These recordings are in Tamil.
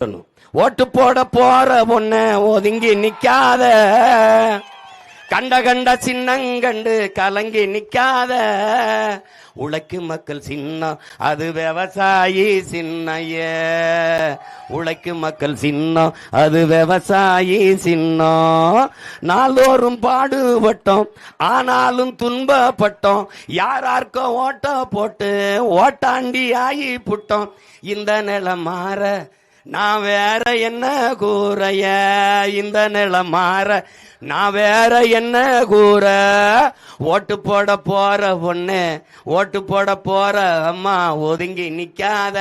ஓட்டு போட போற பொண்ண ஒதுங்கி நிக்காத, கண்ட கண்ட சின்னங்கண்டு கலங்கி நிக்காத. உழைக்கும் மக்கள் சின்னம் அது விவசாயி சின்னைய, உழைக்கும் மக்கள் சின்னம் அது விவசாயி சின்னம். நாள்தோறும் பாடுபட்டோம் ஆனாலும் துன்பப்பட்டோம், யாரார்க்கோ ஓட்ட போட்டு ஓட்டாண்டி ஆகி புட்டோம். இந்த நிலை மாற நான் வேற என்ன கூறைய, இந்த நிலை மாற நான் வேற என்ன கூற. ஓட்டு போட போற பொண்ணு, ஓட்டு போட போற அம்மா ஒதுங்கி நிக்காத,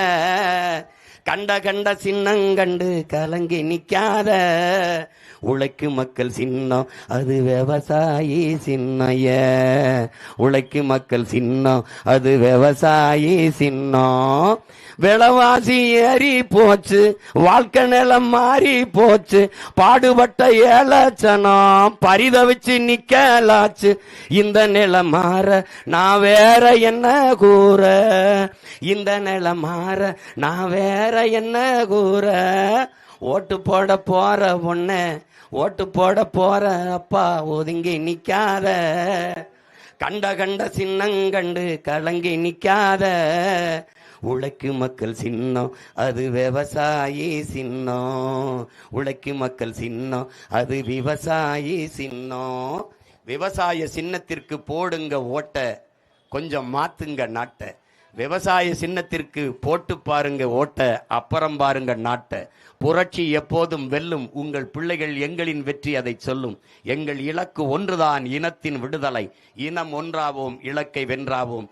கண்ட கண்ட சின்னங்கண்டு கலங்கி நிக்காத. உழைக்கும் மக்கள் சின்னம் அது விவசாயி சின்னைய, உழைக்கும் மக்கள் சின்னம் அது விவசாயி சின்னம். விலைவாசி ஏறி போச்சு, வாழ்க்கை நிலம் மாறி போச்சு, பாடுபட்ட ஏழச்சனம் பரிதவிச்சு நிக்கலாச்சு. இந்த நிலை மாற நான் வேற என்ன கூற, இந்த நிலை மாற நான் வேற என்ன கூற. ஓட்டு போட போற பொண்ணு, ஓட்டு போட போற அப்பா ஒதுங்கி நிக்காத, கண்ட கண்ட சின்னங்கண்டு கலங்கி நிக்காத. உழைக்கும் மக்கள் சின்னம் அது விவசாயி சின்னம், உழைக்கும் மக்கள் சின்னம் அது விவசாயி சின்னம். விவசாய சின்னத்திற்கு போடுங்க ஓட்ட, கொஞ்சம் மாத்துங்க நாட்டை. விவசாய சின்னத்திற்கு போட்டு பாருங்க ஓட்ட, அப்புறம் பாருங்க நாட்டை. புரட்சி எப்போதும் வெல்லும், உங்கள் பிள்ளைகள் எங்களின் வெற்றி அதை சொல்லும். எங்கள் இலக்கு ஒன்றுதான், இனத்தின் விடுதலை. இனம் ஒன்றாவோம், இலக்கை வென்றாவோம்.